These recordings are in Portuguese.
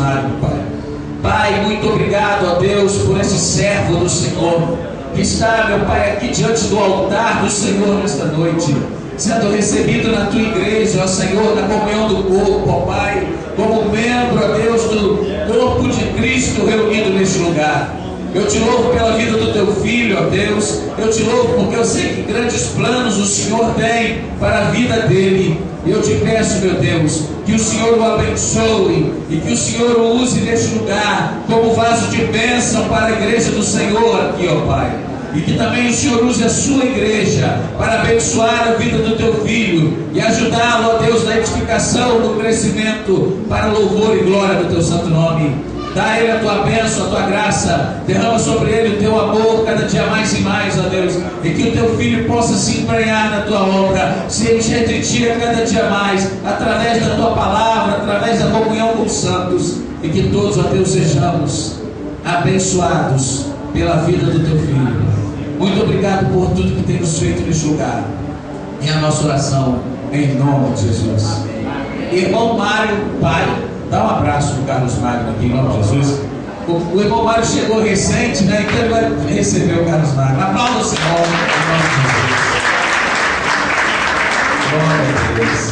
Magno, Pai. Pai, muito obrigado, ó Deus, por esse servo do Senhor, que está, meu Pai, aqui diante do altar do Senhor nesta noite, sendo recebido na tua igreja, ó Senhor, na comunhão do corpo, ó Pai, como membro, ó Deus, do corpo de Cristo reunido neste lugar. Eu te louvo pela vida do teu filho, ó Deus. Eu te louvo porque eu sei que grandes planos o Senhor tem para a vida dele. E eu te peço, meu Deus, que o Senhor o abençoe e que o Senhor o use neste lugar como vaso de bênção para a igreja do Senhor aqui, ó Pai. E que também o Senhor use a sua igreja para abençoar a vida do teu filho e ajudá-lo, ó Deus, na edificação, no crescimento, para louvor e glória do teu santo nome. Dá a ele a tua bênção, a tua graça, derrama sobre ele o teu amor cada dia mais e mais, ó Deus, e que o teu filho possa se embrenhar na tua obra, se encher de ti a cada dia mais, através da tua palavra, através da comunhão com os santos, e que todos, ó Deus, sejamos abençoados pela vida do teu filho. Muito obrigado por tudo que tem nos feito neste lugar. É a nossa oração em nome de Jesus. Irmão Mário, pai, dá um abraço no Carlos Magno aqui em nome de Jesus. O irmão Mário chegou recente, né? Então ele vai receber o Carlos Magno. Aplauda o Senhor em nome de Jesus. Glória a Deus.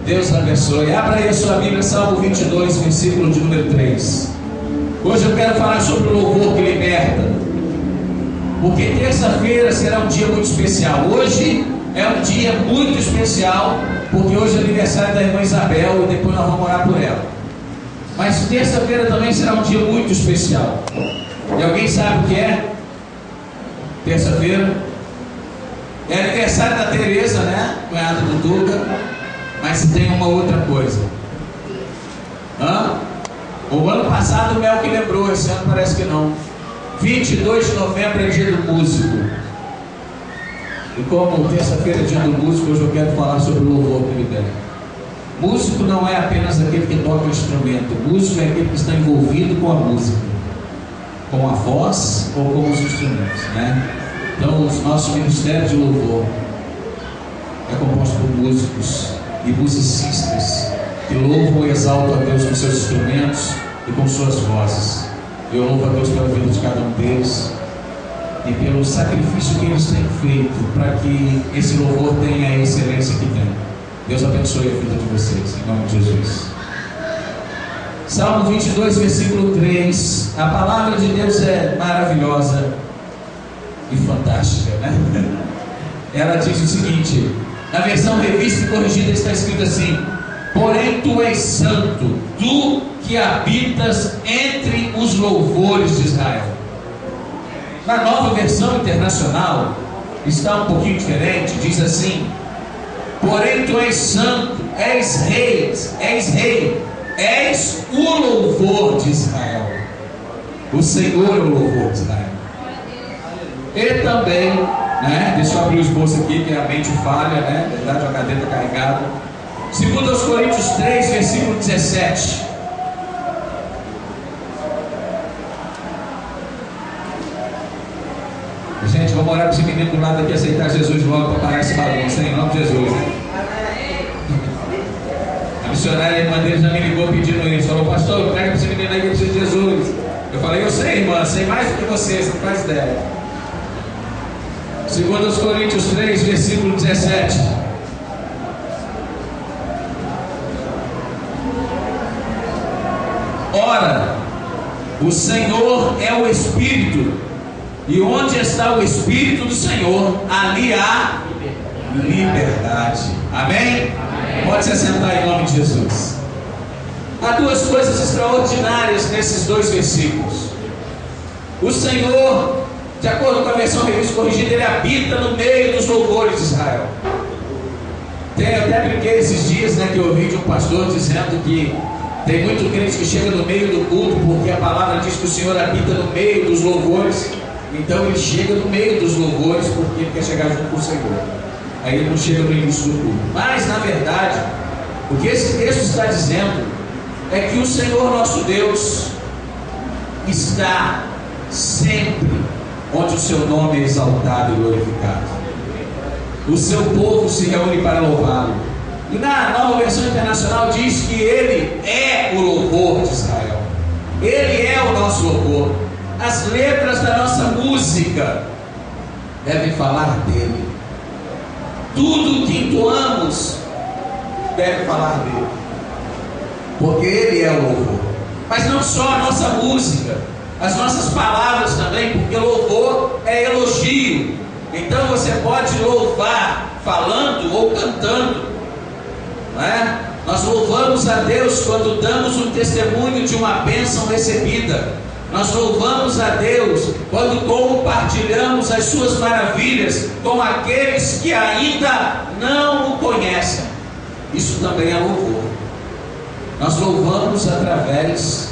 Deus abençoe. Abra aí a sua Bíblia, Salmo 22, versículo de número 3. Hoje eu quero falar sobre o louvor que liberta. Porque terça-feira será um dia muito especial. Hoje é um dia muito especial, porque hoje é aniversário da irmã Isabel e depois nós vamos orar por ela. Mas terça-feira também será um dia muito especial. E alguém sabe o que é? Terça-feira é aniversário da Tereza, né? Cunhada do Duca. Mas tem uma outra coisa. O ano passado o Mel que lembrou, esse ano parece que não. 22 de novembro é dia do músico. E como terça-feira é dia do músico, hoje eu quero falar sobre o louvor que libera. Músico não é apenas aquele que toca o instrumento. Músico é aquele que está envolvido com a música, com a voz ou com os instrumentos, né? Então o nosso ministério de louvor é composto por músicos e musicistas que louvam e exaltam a Deus com seus instrumentos e com suas vozes. Eu louvo a Deus pela vida de cada um deles e pelo sacrifício que eles têm feito para que esse louvor tenha a excelência que tem. Deus abençoe a vida de vocês, em nome de Jesus. Salmo 22, versículo 3. A palavra de Deus é maravilhosa e fantástica, né? Ela diz o seguinte, na versão revista e corrigida está escrito assim: porém tu és santo, tu que habitas entre os louvores de Israel. Na nova versão internacional está um pouquinho diferente, diz assim: porém tu és santo, és rei, és o louvor de Israel. O Senhor é o louvor de Israel. E também, né, deixa eu abrir o esboço aqui, que a mente falha, né? Na verdade a cadeira está carregada. 2 Coríntios 3, versículo 17. Gente, vamos orar para esse menino do lado aqui aceitar Jesus logo para parar esse bagunço, em nome de Jesus. A missionária, a irmã dele, já me ligou pedindo isso. Falou: pastor, prega para esse menino aí que precisa de Jesus. Eu falei: eu sei, irmã, sei mais do que você não faz ideia. 2 Coríntios 3, versículo 17. Ora, o Senhor é o Espírito, e onde está o Espírito do Senhor, ali há liberdade. Amém? Amém. Pode se assentar em nome de Jesus. Há duas coisas extraordinárias nesses dois versículos. O Senhor, de acordo com a versão revista corrigida, ele habita no meio dos louvores de Israel. Até brinquei esses dias, né, que eu ouvi de um pastor dizendo que tem muito crente que chega no meio do culto porque a palavra diz que o Senhor habita no meio dos louvores. Então ele chega no meio dos louvores porque ele quer chegar junto com o Senhor. Aí ele não chega no início do culto. Mas na verdade, o que esse texto está dizendo é que o Senhor nosso Deus está sempre onde o seu nome é exaltado e glorificado. O seu povo se reúne para louvá-lo. E na nova versão internacional diz que ele é o louvor de Israel. Ele é o nosso louvor. As letras da nossa música devem falar dele. Tudo que entoamos deve falar dele, porque ele é o louvor. Mas não só a nossa música, as nossas palavras também, porque louvor é elogio. Então você pode louvar falando ou cantando, não é? Nós louvamos a Deus quando damos um testemunho de uma bênção recebida. Nós louvamos a Deus quando compartilhamos as suas maravilhas com aqueles que ainda não o conhecem. Isso também é louvor. Nós louvamos através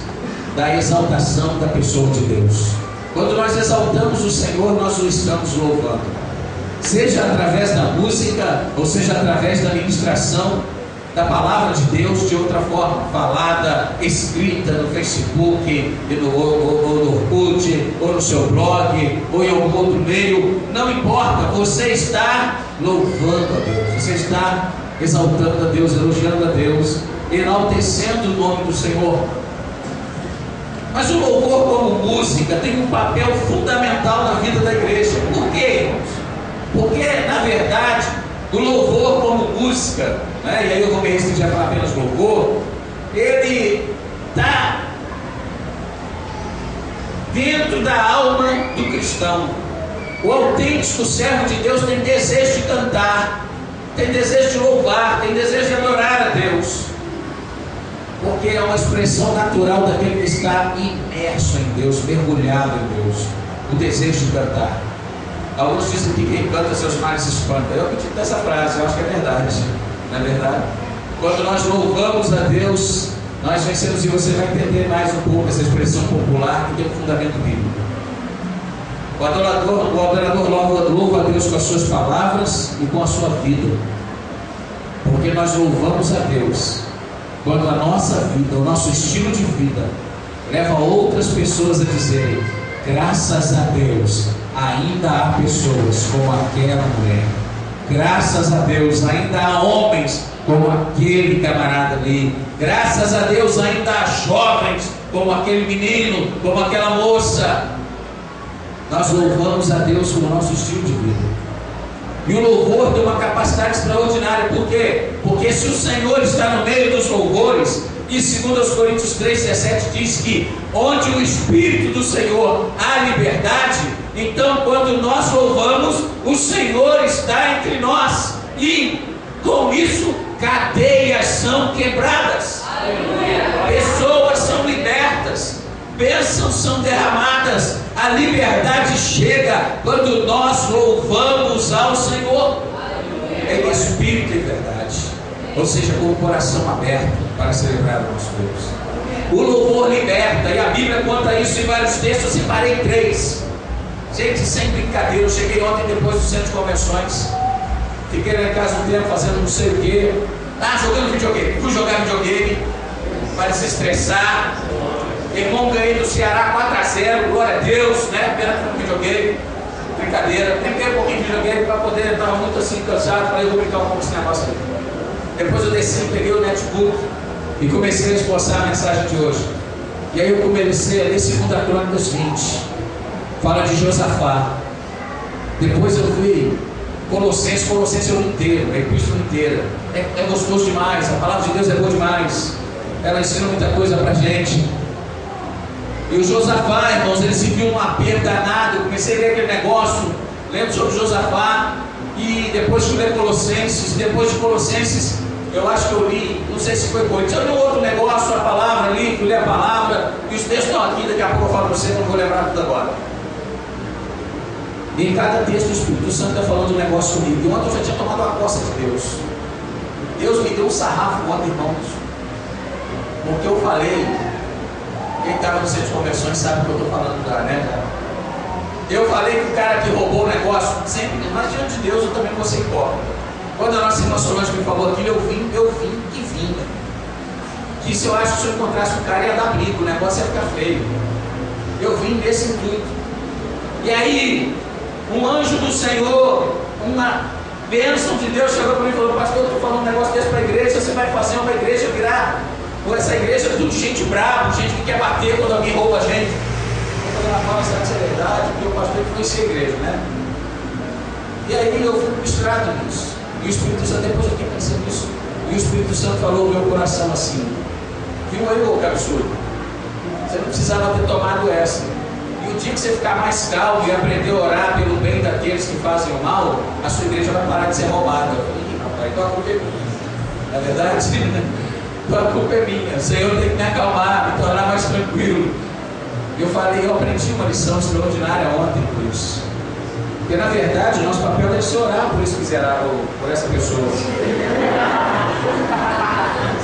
da exaltação da pessoa de Deus. Quando nós exaltamos o Senhor, nós o estamos louvando. Seja através da música, ou seja através da ministração da palavra de Deus de outra forma, falada, escrita no Facebook, ou no Orkut, ou no seu blog, ou em algum outro meio, não importa, você está louvando a Deus, você está exaltando a Deus, elogiando a Deus, enaltecendo o nome do Senhor. Mas o louvor como música tem um papel fundamental na vida da igreja. Por quê, irmãos? Porque, na verdade, o louvor como música, né, e aí eu vou me restringir a falar apenas louvor, ele está dentro da alma do cristão. O autêntico servo de Deus tem desejo de cantar, tem desejo de louvar, tem desejo de adorar a Deus, porque é uma expressão natural daquele que está imerso em Deus, mergulhado em Deus, o desejo de cantar. Alguns dizem que quem canta seus males se espanta. Eu acredito nessa frase, eu acho que é verdade. Não é verdade? Quando nós louvamos a Deus, nós vencemos, e você vai entender mais um pouco essa expressão popular que tem um fundamento bíblico. O adorador louva a Deus com as suas palavras e com a sua vida, porque nós louvamos a Deus quando a nossa vida, o nosso estilo de vida leva outras pessoas a dizerem: graças a Deus, ainda há pessoas como aquela mulher. Graças a Deus, ainda há homens como aquele camarada ali. Graças a Deus, ainda há jovens como aquele menino, como aquela moça. Nós louvamos a Deus com o nosso estilo de vida. E o louvor tem uma capacidade extraordinária. Por quê? Porque se o Senhor está no meio dos louvores, e segundo os Coríntios 3,17 diz que onde o Espírito do Senhor há liberdade, então quando nós louvamos, o Senhor está entre nós, e com isso cadeias são quebradas. Aleluia. Pessoas são libertas, bênçãos são derramadas, a liberdade chega quando nós louvamos ao Senhor. Aleluia. Em espírito e verdade, ou seja, com o coração aberto para celebrar o nosso Deus. O louvor liberta, e a Bíblia conta isso em vários textos. Eu separei 3. Gente, sem brincadeira, eu cheguei ontem depois do centro de convenções, fiquei lá em casa um tempo fazendo não sei o quê, jogando videogame. Fui jogar videogame para desestressar. Irmão, ganhei do Ceará 4-0, glória a Deus, né? Pena que no videogame, brincadeira. Brinquei um pouquinho de videogame para poder, estava muito assim cansado, falei, eu vou brincar um pouco esse negócio aí. Depois eu desci, peguei o netbook e comecei a esboçar a mensagem de hoje. E aí eu comecei a ler 2 Crônicas 20, fala de Josafá. Depois eu vi Colossenses eu li inteiro, a epístola inteira. É gostoso demais, a palavra de Deus é boa demais. Ela ensina muita coisa pra gente. E o Josafá, irmãos, ele se viu um aperto danado. Eu comecei a ler aquele negócio, lendo sobre Josafá, e depois fui ler Colossenses. Depois de Colossenses, eu acho que eu li, não sei se foi Coríntios, eu li um outro negócio, a palavra ali, fui ler a palavra, e os textos estão aqui, daqui a pouco eu falo para você, não vou lembrar tudo agora. E em cada texto o Espírito Santo está falando um negócio comigo. E ontem eu já tinha tomado uma coça de Deus. Deus me deu um sarrafo ontem, irmãos, porque eu falei. Quem estava no centro de conversões sabe o que eu estou falando lá, né? Eu falei que o cara que roubou o negócio, sempre, mas diante de Deus eu também vou ser hipócrita. Quando a nossa irmã Solange me falou aquilo, eu vim que vinha. Que se eu acho que se eu encontrasse um cara ia dar briga, o negócio ia ficar feio. Eu vim nesse intuito. E aí, um anjo do Senhor, uma bênção de Deus chegou para mim e falou: pastor, eu estou falando um negócio desse para a igreja, você vai fazer uma igreja virar. Essa igreja é tudo gente brava, gente que quer bater quando alguém verdade, porque o pastor influencia a igreja, né? E aí eu fui ministrado nisso. E o Espírito Santo, depois eu fiquei pensando nisso, e o Espírito Santo falou no meu coração assim: viu aí, ô cabeçudo? Você não precisava ter tomado essa. E o dia que você ficar mais calmo e aprender a orar pelo bem daqueles que fazem o mal, a sua igreja vai parar de ser roubada. Eu falei: ih, rapaz, então a culpa é minha. Na verdade, então a culpa é minha. O Senhor tem que me acalmar, me tornar mais tranquilo. Eu falei: eu aprendi uma lição extraordinária ontem por isso. Porque na verdade o nosso papel deve ser orar por esse miserável, por essa pessoa.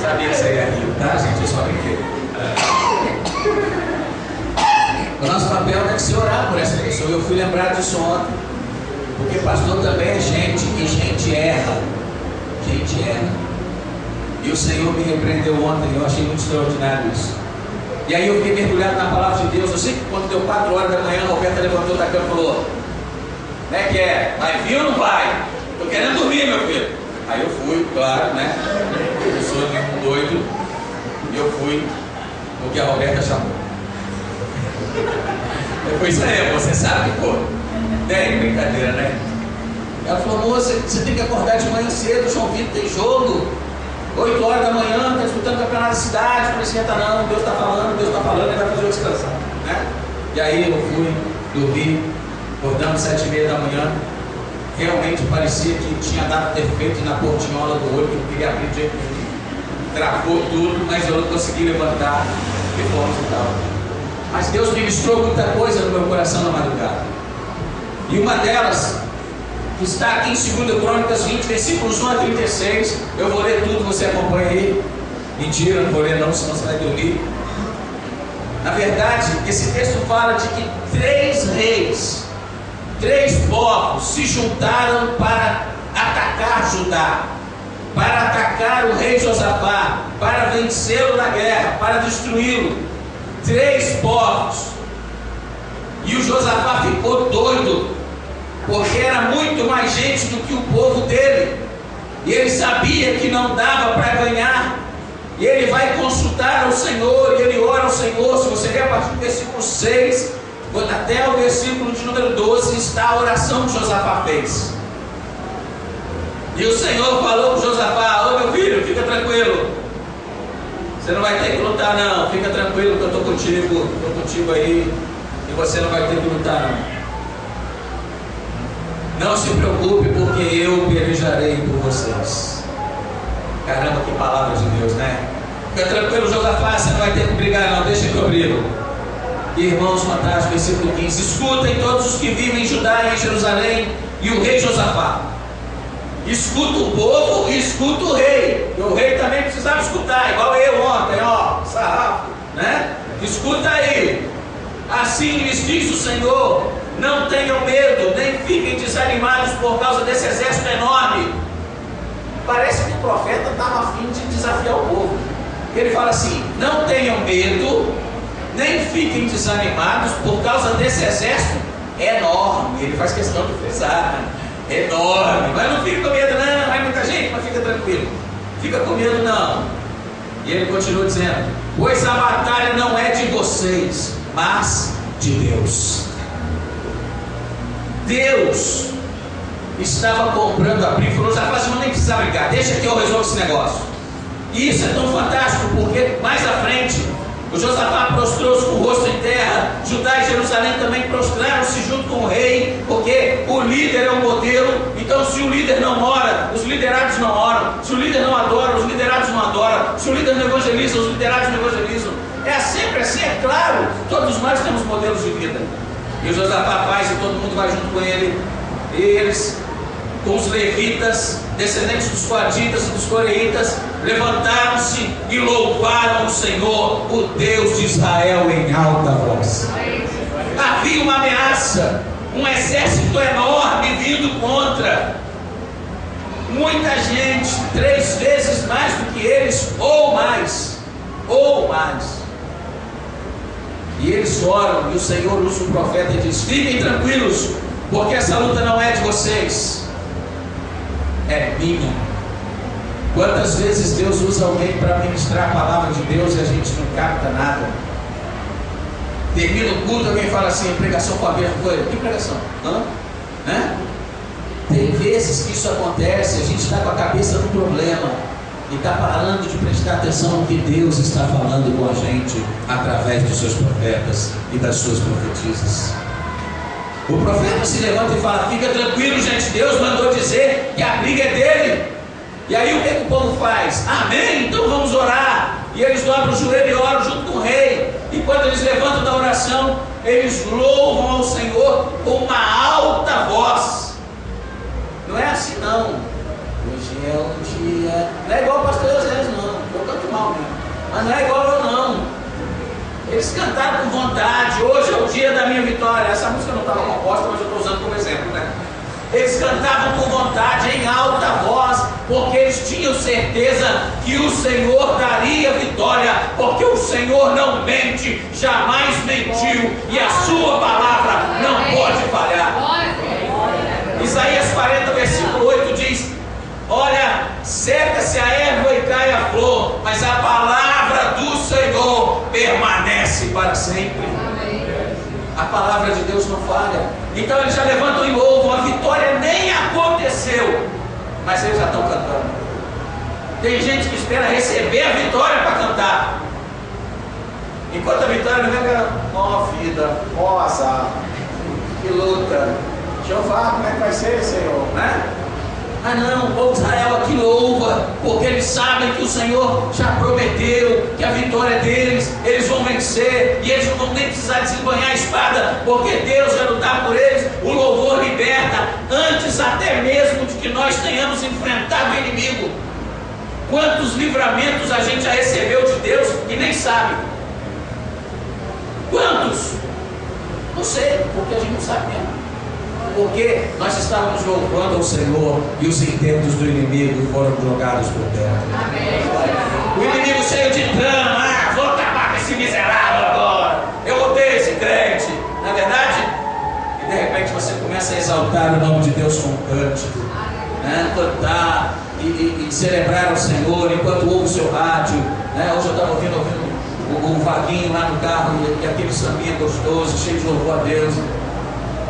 Sabia que você ia rir, tá, gente? Eu só brinquei. O nosso papel deve ser orar por essa pessoa. Eu fui lembrar disso ontem. Porque pastor também é gente, e gente erra. Gente erra. E o Senhor me repreendeu ontem, eu achei muito extraordinário isso. E aí eu fiquei mergulhado na palavra de Deus. Eu sei que quando deu 4 horas da manhã, a Roberta levantou da cama e falou: como é que é? Vai vir ou não vai? Tô querendo dormir, meu filho. Aí eu fui, claro, né? Eu sou nenhum doido. E eu fui porque a Roberta chamou. Depois isso aí, você sabe que pô, tem brincadeira, né? Ela falou: moça, você tem que acordar de manhã cedo, João Vitor tem jogo, 8 horas da manhã, está disputando o campeonato da cidade. Não esquenta não, Deus está falando, ele vai fazer eu descansar, né? E aí eu fui dormir, acordando 7h30 da manhã. Realmente parecia que tinha dado defeito na portinhola do olho, que eu queria abrir de jeito nenhum. Travou tudo, mas eu não consegui levantar e fomos e tal. Mas Deus ministrou muita coisa no meu coração na madrugada. E uma delas, que está aqui em 2 Crônicas 20, versículos 1 a 36. Eu vou ler tudo, você acompanha aí. Mentira, não vou ler não, senão você vai dormir. Na verdade, esse texto fala de que 3 reis, 3 povos se juntaram para atacar Judá, para atacar o rei Josafá, para vencê-lo na guerra, para destruí-lo. 3 povos. E o Josafá ficou doido, porque era muito mais gente do que o povo dele, e ele sabia que não dava para ganhar. E ele vai consultar ao Senhor, e ele ora ao Senhor. Se você ler a partir do versículo 6 até o versículo de número 12, está a oração que Josafá fez. E o Senhor falou para Josafá: ô meu filho, fica tranquilo, você não vai ter que lutar não, fica tranquilo que eu estou contigo aí, e você não vai ter que lutar não. Não se preocupe, porque eu pelejarei por vocês. Caramba, que palavra de Deus, né? Fica tranquilo, Josafá, você não vai ter que brigar não, deixa que eu brigo. Irmãos, fantásticos, versículo 15: escutem todos os que vivem em Judá e em Jerusalém, e o rei Josafá. Escuta o povo e escuta o rei. E o rei também precisava escutar, igual eu ontem, ó, sarrafo, né? Escuta aí. Assim lhes diz o Senhor: não tenham medo, nem fiquem desanimados por causa desse exército enorme. Parece que o profeta estava a fim de desafiar o povo. Ele fala assim: não tenham medo, nem fiquem desanimados por causa desse exército enorme. Ele faz questão de frisar, enorme. Mas não fica com medo não, vai muita gente, mas fica tranquilo. Fica com medo não. E ele continua dizendo: pois a batalha não é de vocês, mas de Deus. Deus estava comprando a briga. Falou: já quase não nem precisa brigar, deixa que eu resolvo esse negócio. E isso é tão fantástico, porque mais à frente o Josafá prostrou-se com o rosto em terra. Judá e Jerusalém também prostraram-se junto com o rei, porque o líder é o modelo. Então, se o líder não ora, os liderados não oram. Se o líder não adora, os liderados não adoram. Se o líder não evangeliza, os liderados não evangelizam. É sempre assim, é claro. Todos nós temos modelos de vida. E o Josafá faz, e todo mundo vai junto com ele. E eles, com os levitas, descendentes dos coaditas e dos coreitas, levantaram-se e louvaram o Senhor, o Deus de Israel, em alta voz. Havia uma ameaça, um exército enorme vindo contra. Muita gente, 3 vezes mais do que eles, ou mais. E eles oram, e o Senhor usa o profeta e diz: fiquem tranquilos, porque essa luta não é de vocês, é minha. Quantas vezes Deus usa alguém para ministrar a palavra de Deus e a gente não capta nada? Termina o culto, alguém fala assim, pregação com a mesma coisa. Que pregação? Hã? Né? Tem vezes que isso acontece, a gente está com a cabeça no problema e está parando de prestar atenção no que Deus está falando com a gente através dos seus profetas e das suas profetisas. O profeta se levanta e fala: fica tranquilo, gente, Deus mandou dizer que a briga é dele. E aí o que o povo faz? Amém, então vamos orar. E eles dobram o joelho e oram junto com o rei. E quando eles levantam da oração, eles louvam ao Senhor com uma alta voz. Não é assim não. Hoje é um dia. Não é igual o pastor José, não. Eu canto mal mesmo. Mas não é igual eu não. Eles cantaram com vontade. Hoje é o dia da minha vitória. Essa música não estava composta, mas eu estou usando como exemplo, né? Eles cantavam com vontade, em alta voz, porque eles tinham certeza que o Senhor daria vitória, porque o Senhor não mente, jamais mentiu, e a sua palavra não pode falhar. Isaías 40, versículo 8 diz: olha, seca-se a erva e cai a flor, mas a palavra do Senhor permanece para sempre. A palavra de Deus não falha. Então eles já levantam e louvam. A vitória nem aconteceu, mas eles já estão cantando. Tem gente que espera receber a vitória para cantar, enquanto a vitória não vem. Ó vida, ó azar, que luta. Jeová, como é que vai ser, Senhor? Né? Ah não, o povo de Israel aqui louva, porque eles sabem que o Senhor já prometeu que a vitória é deles, eles vão vencer, e eles não vão nem precisar desembanhar a espada, porque Deus vai lutar por eles. O louvor liberta, antes até mesmo de que nós tenhamos enfrentado o inimigo. Quantos livramentos a gente já recebeu de Deus e nem sabe? Quantos? Não sei, porque a gente não sabe mesmo. Porque nós estávamos louvando ao Senhor e os intentos do inimigo foram jogados por terra. Amém. O inimigo cheio de drama: vou acabar com esse miserável agora, eu odeio esse crente, não é verdade? E de repente você começa a exaltar o nome de Deus com um cântico, né? Cantar e celebrar ao Senhor enquanto ouve o seu rádio, né? Hoje eu estava ouvindo o Vaguinho lá no carro e aquele sambinha gostoso, cheio de louvor a Deus.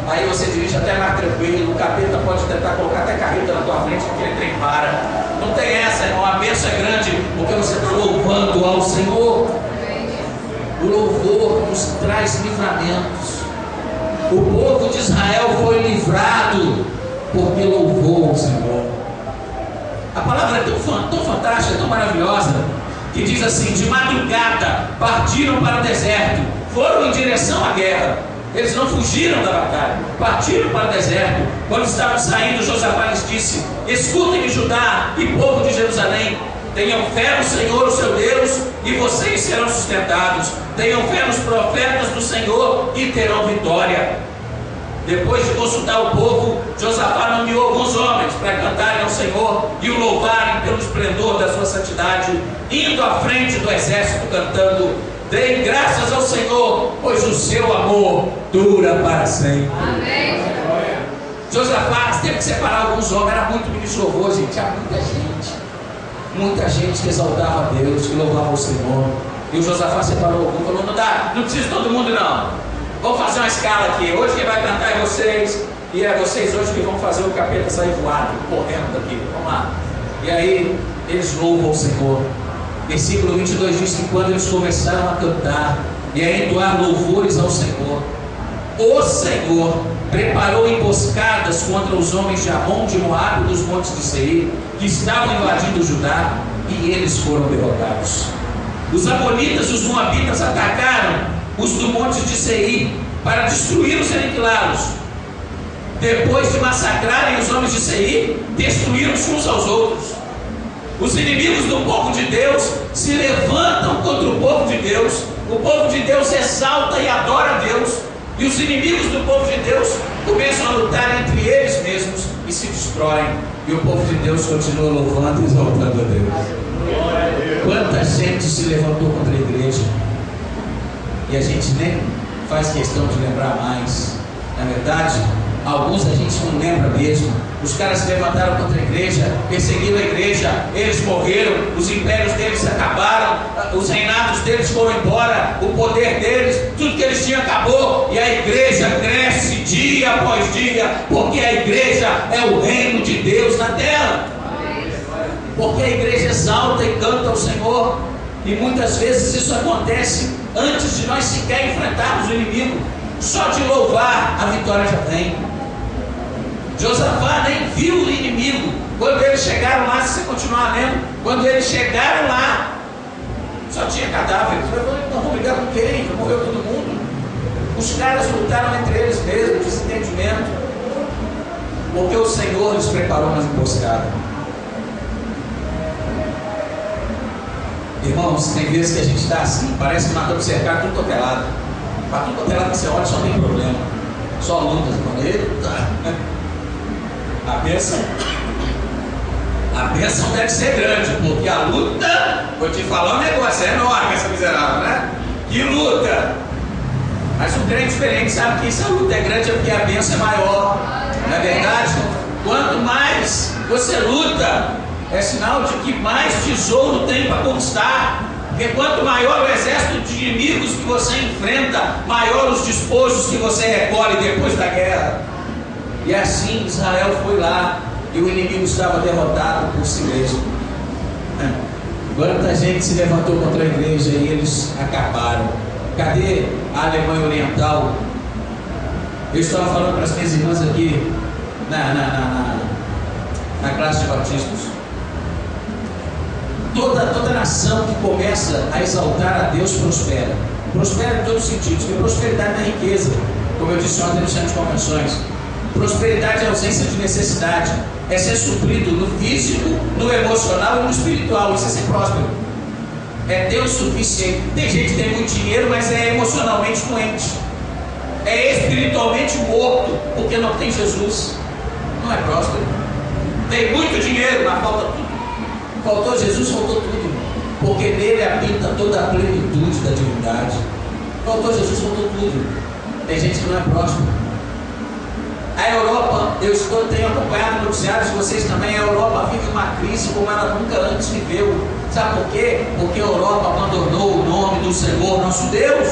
Aí você dirige até mais tranquilo, o capeta pode tentar colocar até carreta na tua frente, aquele trem para. Não tem essa, irmão, a bênção é grande, porque você está louvando ao Senhor. O louvor nos traz livramentos. O povo de Israel foi livrado porque louvou ao Senhor. A palavra é tão fantástica, tão maravilhosa, que diz assim: de madrugada partiram para o deserto, foram em direção à guerra. Eles não fugiram da batalha, partiram para o deserto. Quando estavam saindo, Josafá lhes disse: escutem-me, Judá e povo de Jerusalém, tenham fé no Senhor, o seu Deus, e vocês serão sustentados. Tenham fé nos profetas do Senhor e terão vitória. Depois de consultar o povo, Josafá nomeou alguns homens para cantarem ao Senhor e o louvarem pelo esplendor da sua santidade, indo à frente do exército cantando: deem graças ao Senhor, pois o seu amor dura para sempre. Amém. Josafá teve que separar alguns homens, era muito ministro louvor, gente. Tinha muita gente que exaltava a Deus, que louvava o Senhor. E o Josafá separou alguns, falou: não dá, não precisa de todo mundo não. Vamos fazer uma escala aqui. Hoje quem vai cantar é vocês, e é vocês hoje que vão fazer o capeta sair voado, correndo daqui. Vamos lá. E aí eles louvam o Senhor. Versículo 22 diz que quando eles começaram a cantar e a entoar louvores ao Senhor, o Senhor preparou emboscadas contra os homens de Amon, de Moabe, dos montes de Seir, que estavam invadindo Judá, e eles foram derrotados. Os amonitas e os moabitas atacaram os do monte de Seir para destruí-los e aniquilá-los. Depois de massacrarem os homens de Seir, destruíram-se uns aos outros. Os inimigos do povo de Deus se levantam contra o povo de Deus. O povo de Deus exalta e adora a Deus. E os inimigos do povo de Deus começam a lutar entre eles mesmos e se destroem. E o povo de Deus continua louvando e exaltando a Deus. Quanta gente se levantou contra a igreja e a gente nem faz questão de lembrar mais. Na verdade, alguns a gente não lembra mesmo. Os caras se levantaram contra a igreja, perseguiram a igreja, eles morreram, os impérios deles acabaram, os reinados deles foram embora, o poder deles, tudo que eles festinha acabou e a igreja cresce dia após dia, porque a igreja é o reino de Deus na terra. Porque a igreja exalta e canta ao Senhor, e muitas vezes isso acontece antes de nós sequer enfrentarmos o inimigo. Só de louvar a vitória já vem. Josafá nem viu o inimigo. Quando eles chegaram lá, se você continuar lendo, quando eles chegaram lá, só tinha cadáver. Eles falaram: nós vamos brigar com quem? Já morreu todo mundo. Os caras lutaram entre eles mesmos, desentendimento, porque o Senhor lhes preparou uma emboscada. Irmãos, tem vezes que a gente está assim, parece que nós estamos cercados tudo topelado. Para tudo topelado que você olha, só tem problema, só lutas. Eita! A bênção deve ser grande, porque a luta, vou te falar um negócio, é enorme essa miserável, né? Que luta! Mas o crente diferente sabe que se a luta é grande é porque a bênção é maior, não é verdade? Quanto mais você luta, é sinal de que mais tesouro tem para conquistar. Porque quanto maior o exército de inimigos que você enfrenta, maior os despojos que você recolhe depois da guerra. E assim Israel foi lá, e o inimigo estava derrotado por si mesmo. Quanta gente se levantou contra a igreja e eles acabaram. Cadê a Alemanha Oriental? Eu estava falando para as minhas irmãs aqui na classe de batistas. Toda nação que começa a exaltar a Deus prospera. Prospera em todos os sentidos, porque prosperidade não é riqueza, como eu disse ontem no centro de convenções. Prosperidade é ausência de necessidade, é ser suprido no físico, no emocional e no espiritual. Isso é ser próspero, é ter o suficiente. Tem gente que tem muito dinheiro, mas é emocionalmente doente, é espiritualmente morto, porque não tem Jesus, não é próspero. Tem muito dinheiro, mas falta tudo. Faltou Jesus, faltou tudo, porque nele habita toda a plenitude da divindade. Faltou Jesus, faltou tudo. Tem gente que não é próspero. A Europa, tenho acompanhado noticiários de vocês também. A Europa vive uma crise como ela nunca antes viveu. Sabe por quê? Porque a Europa abandonou o nome do Senhor nosso Deus.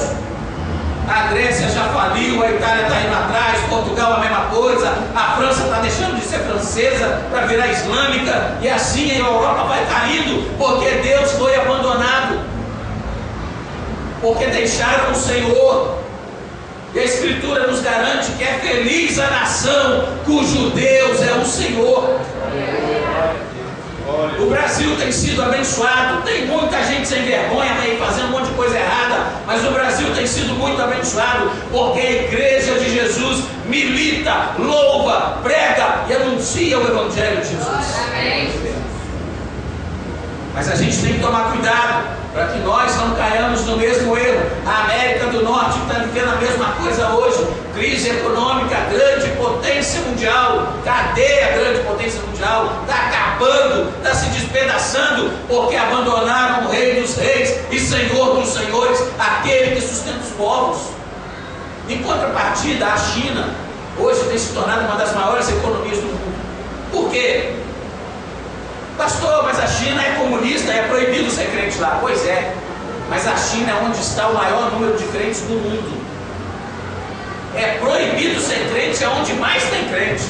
A Grécia já faliu, a Itália está indo atrás, Portugal a mesma coisa, a França está deixando de ser francesa para virar islâmica, e assim a Europa vai caindo, porque Deus foi abandonado, porque deixaram o Senhor. E a Escritura nos garante que é feliz a nação cujo Deus é o Senhor. O Brasil tem sido abençoado, tem muita gente sem vergonha aí fazendo um monte de coisa errada, mas o Brasil tem sido muito abençoado, porque a igreja de Jesus milita, louva, prega e anuncia o Evangelho de Jesus. Mas a gente tem que tomar cuidado para que nós não caiamos no mesmo erro. A América do Norte está vivendo a mesma coisa hoje. Crise econômica, grande potência mundial. Cadê a grande potência mundial? Está acabando, está se despedaçando, porque abandonaram o Rei dos Reis e Senhor dos Senhores, aquele que sustenta os povos. Em contrapartida, a China hoje tem se tornado uma das maiores economias do mundo. Por quê? Pastor, mas a China é comunista, é proibido ser crente lá. Pois é, mas a China é onde está o maior número de crentes do mundo. É proibido ser crente, é onde mais tem crente.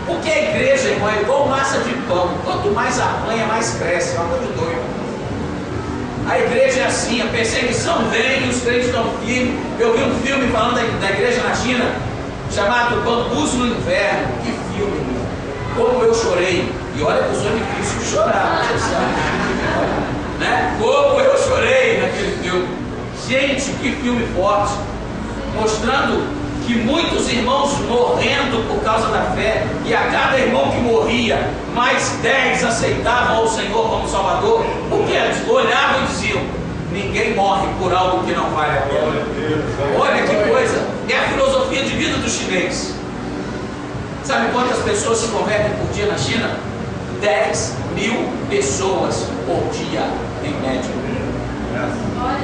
Porque a igreja, irmão, é igual massa de pão. Quanto mais apanha, mais cresce. É uma coisa doida. A igreja é assim, a perseguição vem e os crentes estão firmes. Eu vi um filme falando da igreja na China, chamado Bambus no Inverno. Que filme, irmão. Como eu chorei. E olha que eu sou difícil de chorar, você sabe, né? Como eu chorei naquele filme. Gente, que filme forte, mostrando que muitos irmãos morrendo por causa da fé, e a cada irmão que morria, mais 10 aceitavam ao Senhor como Salvador, porque eles olhavam e diziam: ninguém morre por algo que não vale a pena. Olha que coisa, é a filosofia de vida do chinês. Sabe quantas pessoas se convertem por dia na China? 10.000 pessoas por dia, em média.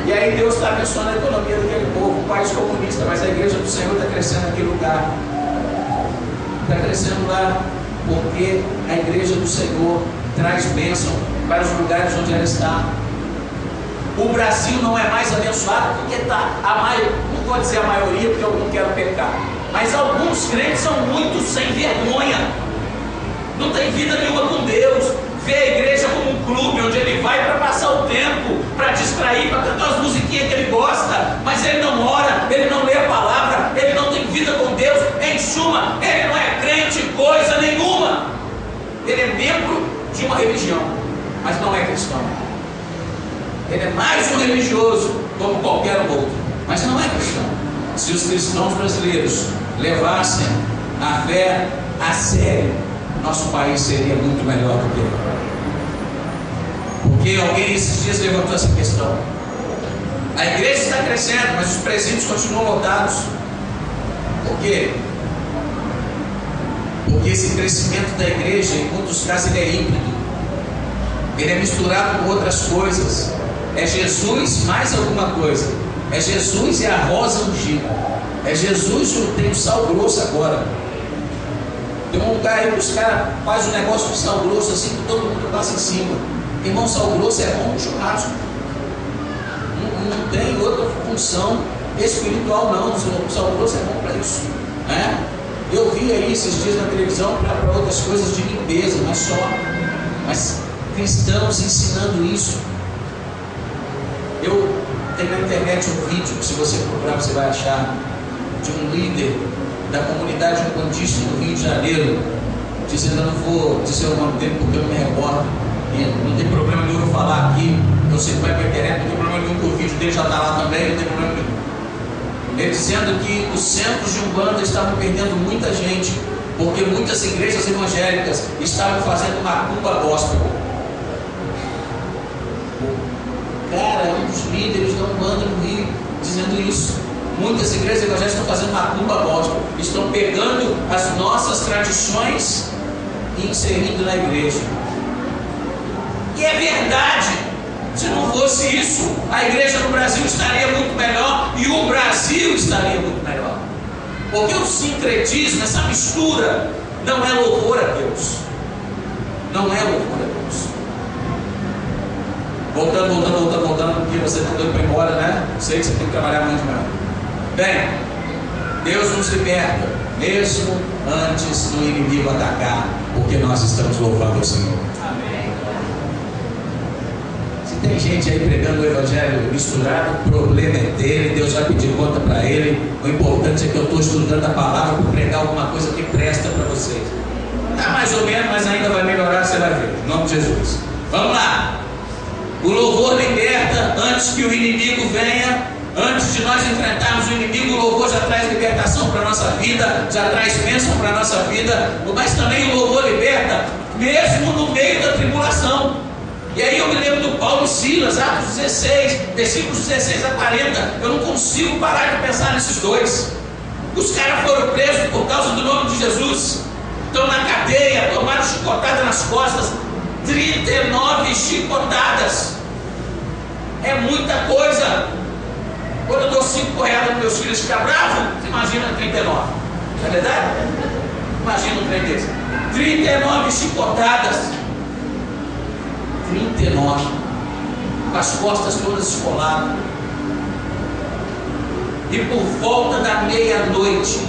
E aí Deus está abençoando a economia daquele povo, um país comunista, mas a igreja do Senhor está crescendo naquele lugar. Está crescendo lá, porque a igreja do Senhor traz bênção para os lugares onde ela está. O Brasil não é mais abençoado porque está vou dizer a maioria porque eu não quero pecar, mas alguns crentes são muito sem vergonha, não tem vida nenhuma com Deus, vê a igreja como um clube onde ele vai para passar o tempo, para distrair, para cantar as musiquinhas que ele gosta, mas ele não ora, ele não lê a palavra, ele não tem vida com Deus. Em suma, ele não é crente coisa nenhuma, ele é membro de uma religião, mas não é cristão. Ele é mais um religioso como qualquer outro, mas não é cristão. Se os cristãos brasileiros levassem a fé a sério, nosso país seria muito melhor do que ele. Porque alguém esses dias levantou essa questão. A igreja está crescendo, mas os presídios continuam lotados. Por quê? Porque esse crescimento da igreja, em muitos casos, ele é híbrido. Ele é misturado com outras coisas. É Jesus mais alguma coisa. É Jesus e a rosa ungida. É Jesus e tem o sal grosso agora. Tem um lugar aí que os caras fazem um negócio de sal grosso assim que todo mundo passa em cima. Irmão, sal grosso é bom no churrasco. Não tem outra função espiritual não. O sal grosso é bom para isso, né? Eu vi aí esses dias na televisão para outras coisas de limpeza, não é só. Mas cristãos ensinando isso. Eu tenho na internet um vídeo que, se você procurar, você vai achar, de um líder da comunidade umbandista do Rio de Janeiro, dizendo, eu não vou dizer o nome dele porque eu não me recordo, e não tem problema nenhum eu falar aqui, eu sei que vai para a internet, não tem problema nenhum que o vídeo dele já está lá também, não tem problema nenhum. Ele dizendo que os centros de Umbanda estavam perdendo muita gente, porque muitas igrejas evangélicas estavam fazendo macumba gospel. Cara, um dos líderes da Umbanda no Rio dizendo isso. Muitas igrejas evangélicas estão fazendo macumba gospel, estão pegando as nossas tradições e inserindo na igreja. E é verdade. Se não fosse isso, a igreja no Brasil estaria muito melhor e o Brasil estaria muito melhor. Porque o sincretismo, essa mistura, não é louvor a Deus. Não é louvor a Deus. Voltando, porque você está doido para ir embora, né? Sei que você tem que trabalhar muito mais. Bem, Deus nos liberta, mesmo antes do inimigo atacar, porque nós estamos louvando o Senhor. Amém. Se tem gente aí pregando o evangelho misturado, o problema é dele, Deus vai pedir conta para ele. O importante é que eu estou estudando a palavra para pregar alguma coisa que presta para vocês. Está mais ou menos, mas ainda vai melhorar, você vai ver. Em nome de Jesus. Vamos lá. O louvor liberta antes que o inimigo venha. Antes de nós enfrentarmos o inimigo, o louvor já traz libertação para a nossa vida, já traz bênção para a nossa vida, mas também o louvor liberta, mesmo no meio da tribulação. E aí eu me lembro do Paulo e Silas, Atos 16, versículos 16 a 40, eu não consigo parar de pensar nesses dois. Os caras foram presos por causa do nome de Jesus, estão na cadeia, tomaram chicotada nas costas, 39 chicotadas, é muita coisa. Quando eu dou 5 porradas para meus filhos ficar bravos, você imagina 39, não é verdade? Imagina um trem desse, 39 chicotadas, 39, com as costas todas escoladas, e por volta da meia-noite,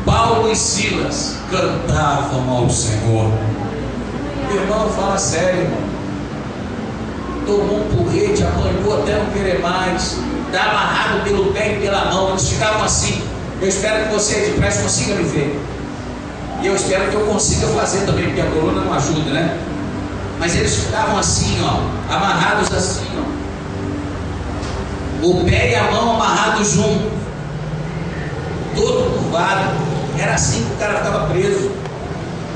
Paulo e Silas cantavam ao Senhor. Meu irmão, fala sério, irmão. Tomou um porrete, apanhou até não querer mais, está amarrado pelo pé e pela mão, eles ficavam assim. Eu espero que você de trás consiga me ver, e eu espero que eu consiga fazer também, porque a coluna não ajuda, né? Mas eles ficavam assim, ó, amarrados assim, ó, o pé e a mão amarrados junto, todo curvado. Era assim que o cara ficava preso,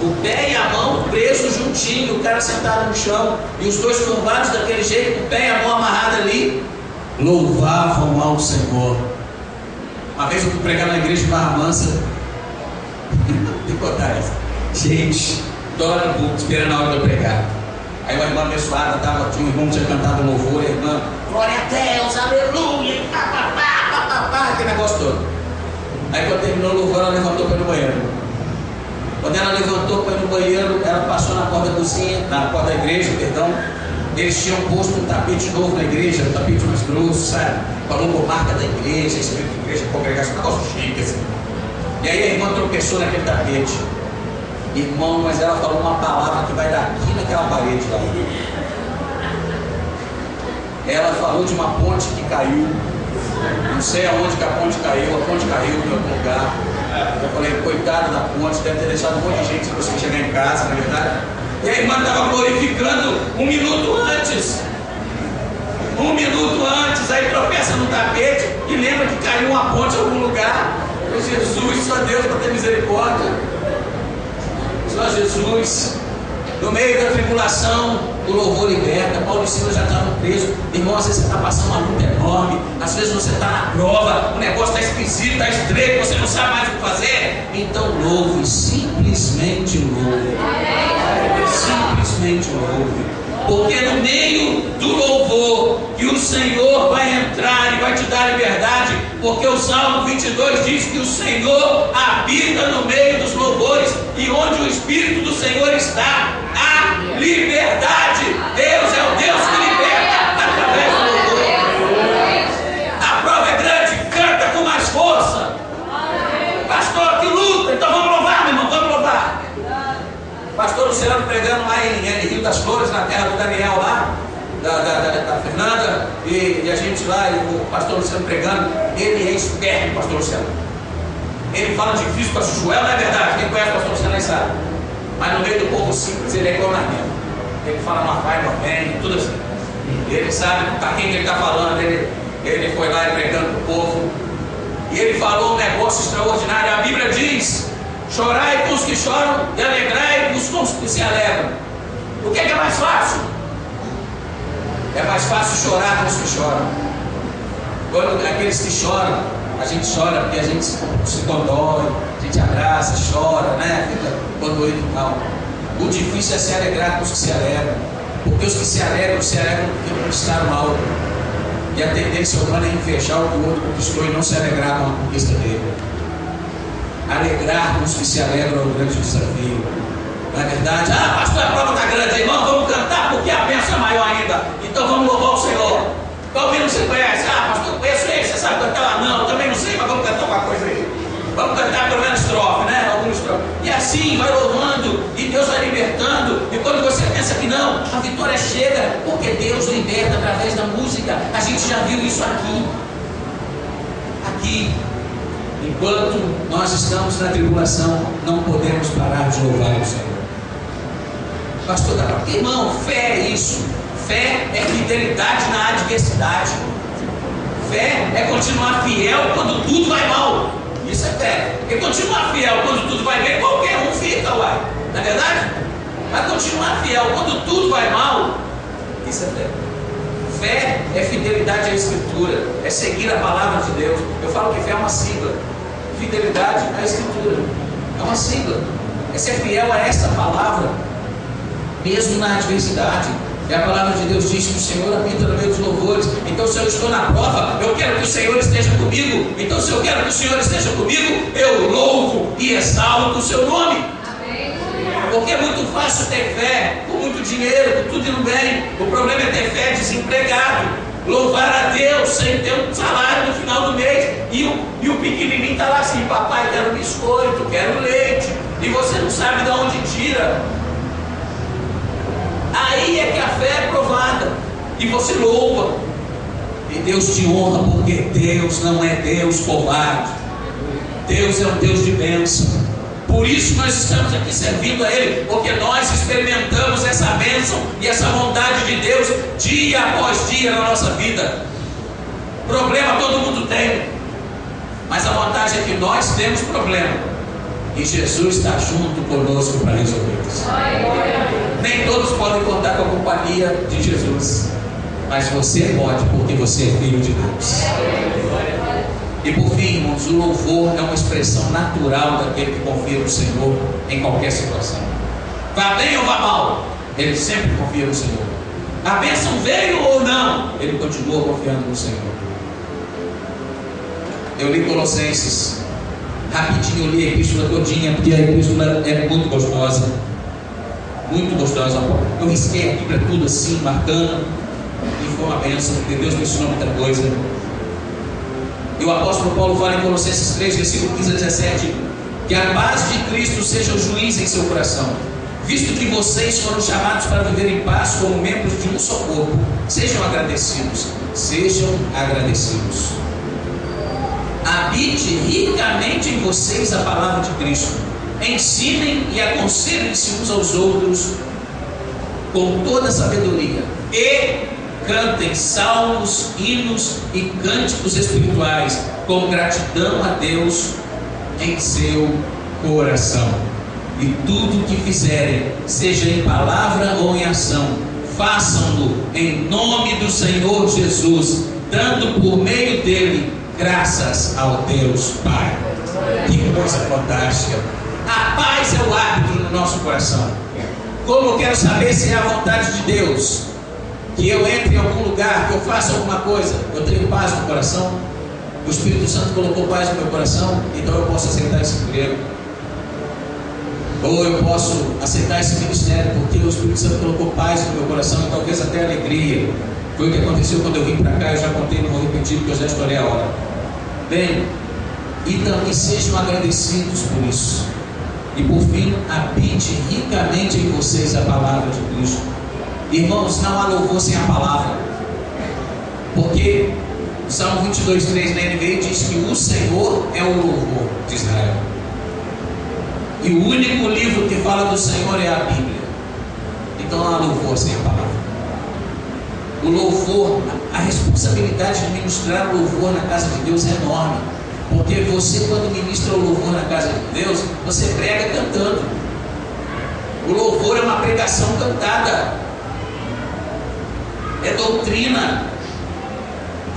o pé e a mão presos juntinho, o cara sentado no chão, e os dois curvados daquele jeito, o pé e a mão amarrado ali, louvavam ao Senhor. Uma vez eu fui pregar na igreja de Barra Mansa, tem que contar essa. Gente, estou lá no púlpito esperando a hora de eu pregar. Aí uma irmã abençoada estava, tinha um irmão que tinha cantado louvor, a irmã, glória a Deus, aleluia, aquele negócio todo. Aí quando terminou o louvor, ela levantou para ir no banheiro. Quando ela levantou para ir no banheiro, ela passou na porta da cozinha, na porta da igreja, perdão, eles tinham posto um tapete novo na igreja, um tapete mais grosso, sabe? Com a logomarca da igreja, escrito igreja, congregação, um negócio chique assim. E aí a irmã tropeçou naquele tapete. Irmão, mas ela falou uma palavra que vai daqui naquela parede lá. Ela falou de uma ponte que caiu. Não sei aonde que a ponte caiu em algum lugar. Eu falei, coitado da ponte, deve ter deixado um monte de gente sem conseguir chegar em casa, na verdade. E a irmã estava glorificando 1 minuto antes. 1 minuto antes, aí tropeça no tapete e lembra que caiu uma ponte em algum lugar. Oh, Jesus, só Deus para ter misericórdia. Só Jesus. No meio da tribulação, o louvor liberta. Paulo e Silas já estavam presos. Irmão, às vezes você está passando uma luta enorme. Às vezes você está na prova. O negócio está esquisito, está estreito. Você não sabe mais o que fazer. Então louve, simplesmente louve. Simplesmente louve. Porque no meio do louvor que o Senhor vai entrar e vai te dar liberdade. Porque o Salmo 22 diz que o Senhor habita no meio dos louvores. E onde o Espírito do Senhor está, há liberdade. Deus é o Deus que liberta através do louvor. A prova é grande, canta com mais força. Pastor, que luta, então vamos louvar, meu irmão, vamos louvar. Pastor Luciano pregando lá em Rio das Flores, na terra do Daniel lá, da Fernanda, e a gente lá, e o pastor Luciano pregando. Ele é esperto, o pastor Luciano. Ele fala difícil para Joel, não é verdade? Quem conhece o pastor Luciano aí sabe. Mas no meio do povo simples, ele é igual na minha. Ele fala uma vai, uma vem, tudo assim. Ele sabe para quem ele está falando. Ele foi lá pregando para o povo. E ele falou um negócio extraordinário. A Bíblia diz: chorai com os que choram e alegrai-vos com os que se alegram. O que é mais fácil? É mais fácil chorar com os que choram. Quando aqueles que choram, a gente chora porque a gente se condói, a gente abraça, chora, né? Fica condoído e tal. O difícil é se alegrar com os que se alegram. Porque os que se alegram porque conquistaram algo. E a tendência humana é invejar o que o outro conquistou e não se alegrar com a conquista dele. Alegrar com os que se alegram é o grande desafio. Não é verdade? Ah, pastor, a prova está grande, irmão, vamos cantar porque a bênção é maior ainda. Então vamos louvar o Senhor. Qual hino você conhece? Ah, pastor, eu conheço esse, você sabe cantar lá? Não, eu também não sei, mas vamos cantar uma coisa aí. Vamos cantar pelo menos estrofe, né? Alguns estrofe. E assim vai louvando, e Deus vai libertando. E quando você pensa que não, a vitória chega, porque Deus liberta através da música. A gente já viu isso aqui. Aqui. Enquanto nós estamos na tribulação, não podemos parar de louvar o Senhor. Pastor, irmão, fé é isso. Fé é fidelidade na adversidade. Fé é continuar fiel quando tudo vai mal. Isso é fé. Porque continuar fiel quando tudo vai bem, qualquer um fica, uai. Não é verdade? Mas continuar fiel quando tudo vai mal, isso é fé. Fé é fidelidade à Escritura, é seguir a palavra de Deus. Eu falo que fé é uma sigla. Fidelidade à Escritura é uma sigla. É ser fiel a esta palavra, mesmo na adversidade. E a palavra de Deus diz que o Senhor habita no meio dos louvores. Então, se eu estou na prova, eu quero que o Senhor esteja comigo. Então, se eu quero que o Senhor esteja comigo, eu louvo e exalto o seu nome. Porque é muito fácil ter fé com muito dinheiro, com tudo indo bem. O problema é ter fé desempregado. Louvar a Deus sem ter um salário no final do mês. E o pequenininho está lá assim: papai, quero biscoito, quero leite. E você não sabe de onde tira. Aí é que a fé é provada. E você louva. E Deus te honra, porque Deus não é Deus covarde. Deus é um Deus de bênção. Por isso nós estamos aqui servindo a Ele, porque nós experimentamos essa bênção e essa vontade de Deus dia após dia na nossa vida. Problema todo mundo tem, mas a vantagem é que nós temos problema e Jesus está junto conosco para resolvê-los. Nem todos podem contar com a companhia de Jesus, mas você pode, porque você é filho de Deus. E por fim, irmãos, o louvor é uma expressão natural daquele que confia no Senhor em qualquer situação. Vá bem ou vá mal, ele sempre confia no Senhor. A bênção veio ou não, ele continua confiando no Senhor. Eu li Colossenses, rapidinho eu li a epístola todinha, porque a epístola é muito gostosa. muito gostosa. Eu risquei aqui para tudo assim, marcando, e foi uma bênção, porque Deus me ensinou muita coisa. E o apóstolo Paulo fala em Colossenses 3, versículo 15 a 17, que a paz de Cristo seja o juiz em seu coração, visto que vocês foram chamados para viver em paz como membros de um só corpo. Sejam agradecidos, sejam agradecidos. Habite ricamente em vocês a palavra de Cristo. Ensinem e aconselhem-se uns aos outros com toda sabedoria. E cantem salmos, hinos e cânticos espirituais com gratidão a Deus em seu coração. E tudo o que fizerem, seja em palavra ou em ação, façam-no em nome do Senhor Jesus, dando por meio dele graças ao Deus Pai. Que coisa fantástica! A paz é o árbitro no nosso coração. Como eu quero saber se é a vontade de Deus que eu entre em algum lugar, que eu faça alguma coisa, eu tenho paz no coração? O Espírito Santo colocou paz no meu coração, então eu posso aceitar esse emprego. Ou eu posso aceitar esse ministério, porque o Espírito Santo colocou paz no meu coração e talvez até alegria. Foi o que aconteceu quando eu vim para cá. Eu já contei, não vou repetir porque eu já estourei a hora. Bem, então, e sejam agradecidos por isso. E por fim, habite ricamente em vocês a palavra de Cristo. Irmãos, não há louvor sem a palavra, porque o Salmo 22:3 na NVI diz que o Senhor é o louvor de Israel. E o único livro que fala do Senhor é a Bíblia. Então não há louvor sem a palavra. O louvor, a responsabilidade de ministrar o louvor na casa de Deus é enorme. Porque você, quando ministra o louvor na casa de Deus, você prega cantando. O louvor é uma pregação cantada. É doutrina.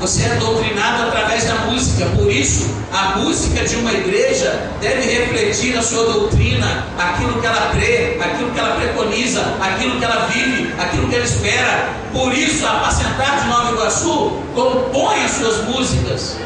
Você é doutrinado através da música. Por isso, a música de uma igreja deve refletir a sua doutrina, aquilo que ela crê, aquilo que ela preconiza, aquilo que ela vive, aquilo que ela espera. Por isso, a Apacentar de Nova Iguaçu compõe as suas músicas,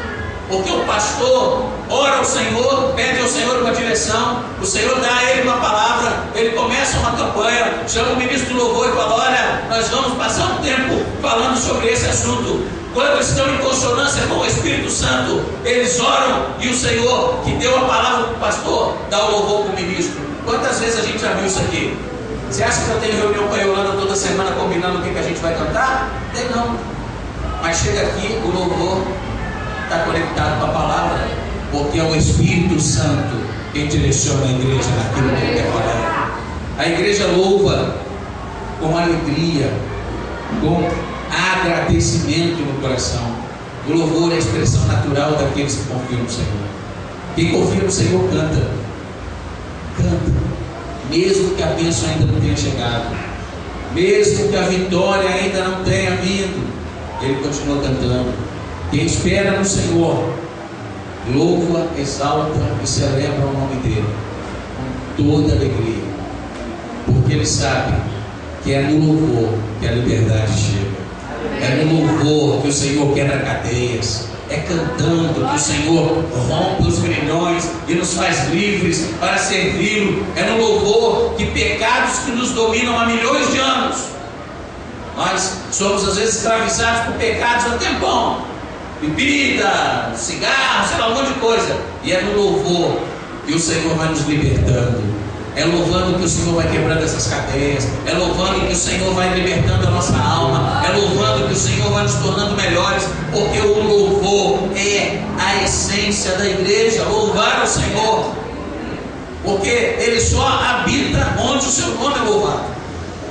porque o pastor ora ao Senhor, pede ao Senhor uma direção, o Senhor dá a ele uma palavra, ele começa uma campanha, chama o ministro do louvor e fala: olha, nós vamos passar um tempo falando sobre esse assunto. Quando estão em consonância com o Espírito Santo, eles oram e o Senhor, que deu a palavra para o pastor, dá o louvor para o ministro. Quantas vezes a gente já viu isso aqui? Você acha que eu tenho reunião com a Yolanda toda semana combinando o que a gente vai cantar? Tem não. Mas chega aqui, o louvor está conectado com a palavra, porque é o Espírito Santo quem direciona a igreja naquilo que ele quer falar. A igreja louva com alegria, com agradecimento no coração. O louvor é a expressão natural daqueles que confiam no Senhor. Quem confia no Senhor canta, mesmo que a bênção ainda não tenha chegado, mesmo que a vitória ainda não tenha vindo, ele continua cantando. Quem espera no Senhor louva, exalta e celebra o nome dele com toda alegria, porque ele sabe que é no louvor que a liberdade chega. É no louvor que o Senhor quebra cadeias. É cantando que o Senhor rompe os grilhões e nos faz livres para servi-lo. É no louvor que pecados que nos dominam há milhões de anos, nós somos às vezes escravizados por pecados há tempão, bebida, cigarro, sei lá, um monte de coisa. E é no louvor que o Senhor vai nos libertando. É louvando que o Senhor vai quebrando essas cadeias. É louvando que o Senhor vai libertando a nossa alma. É louvando que o Senhor vai nos tornando melhores. Porque o louvor é a essência da igreja. Louvar o Senhor, porque Ele só habita onde o seu nome é louvado.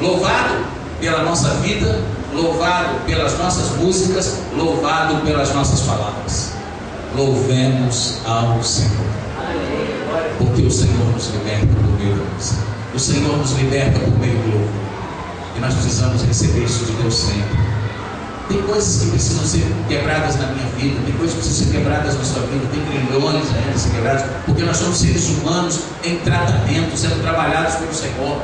Louvado pela nossa vida, louvado pelas nossas músicas, louvado pelas nossas palavras. Louvemos ao Senhor, porque o Senhor nos liberta por meio da música. O Senhor nos liberta por meio do louvor. E nós precisamos receber isso de Deus sempre. Tem coisas que precisam ser quebradas na minha vida, tem coisas que precisam ser quebradas na sua vida, tem grilhões ainda a ser quebrados, porque nós somos seres humanos em tratamento, sendo trabalhados pelo Senhor.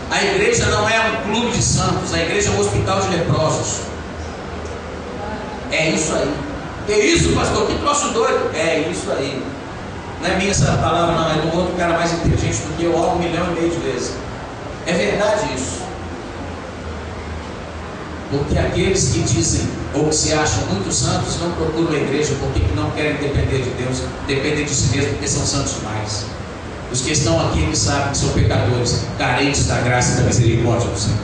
A igreja não é um clube de santos, a igreja é um hospital de leprosos. É isso aí. Que isso, pastor? Que troço doido? É isso aí. Não é minha essa palavra, não, é de um outro cara mais inteligente do que eu, 1,5 milhão de vezes. É verdade isso. Porque aqueles que dizem ou que se acham muito santos não procuram a igreja porque não querem depender de Deus, depender de si mesmo, porque são santos demais. Os que estão aqui, eles sabem que são pecadores, carentes da graça e da misericórdia do Senhor.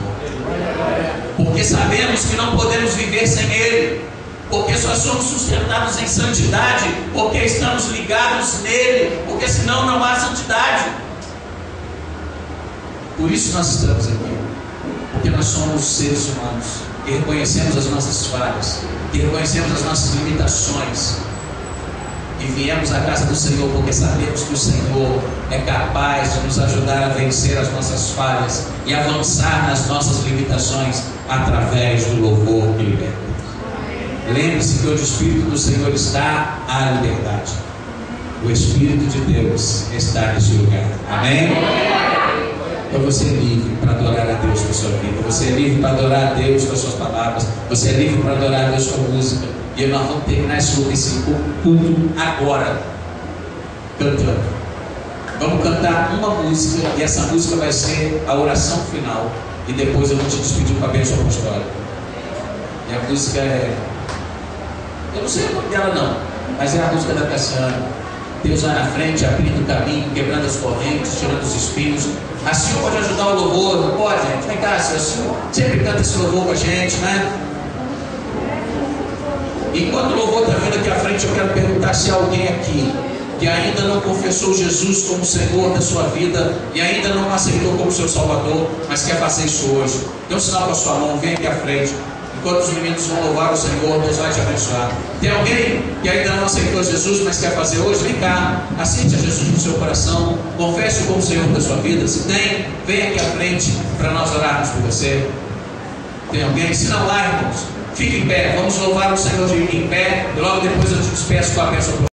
Porque sabemos que não podemos viver sem Ele, porque só somos sustentados em santidade, porque estamos ligados nele, porque senão não há santidade. Por isso nós estamos aqui, porque nós somos seres humanos, que reconhecemos as nossas falhas, que reconhecemos as nossas limitações, e viemos à casa do Senhor porque sabemos que o Senhor é capaz de nos ajudar a vencer as nossas falhas e avançar nas nossas limitações através do louvor que liberta. Lembre-se que onde o Espírito do Senhor está, há liberdade. O Espírito de Deus está neste lugar. Amém? Então você é livre para adorar a Deus com a sua vida. Você é livre para adorar a Deus com as suas palavras. Você é livre para adorar a Deus com a música. E nós vamos terminar esse culto agora, cantando. Vamos cantar uma música, e essa música vai ser a oração final. E depois eu vou te despedir com a bênção apostólica. E a música é... eu não sei o nome dela não, mas é a música da Cassiana. Deus vai na frente, abrindo o caminho, quebrando as correntes, tirando os espinhos. A Sil pode ajudar o louvor, não pode, gente? Vem cá, Sil sempre canta esse louvor com a gente, né? Enquanto o louvor está vindo aqui à frente, eu quero perguntar se há alguém aqui que ainda não confessou Jesus como Senhor da sua vida e ainda não aceitou como seu Salvador, mas quer fazer isso hoje. Dê um sinal com a sua mão, vem aqui à frente. Enquanto os meninos vão louvar o Senhor, Deus vai te abençoar. Tem alguém que ainda não aceitou Jesus, mas quer fazer hoje? Vem cá, aceite a Jesus no seu coração, confesse como Senhor da sua vida. Se tem, vem aqui à frente para nós orarmos por você. Tem alguém? Se não, lá, irmãos, fique em pé. Vamos louvar o Senhor em pé e logo depois eu te despeço com a bênção.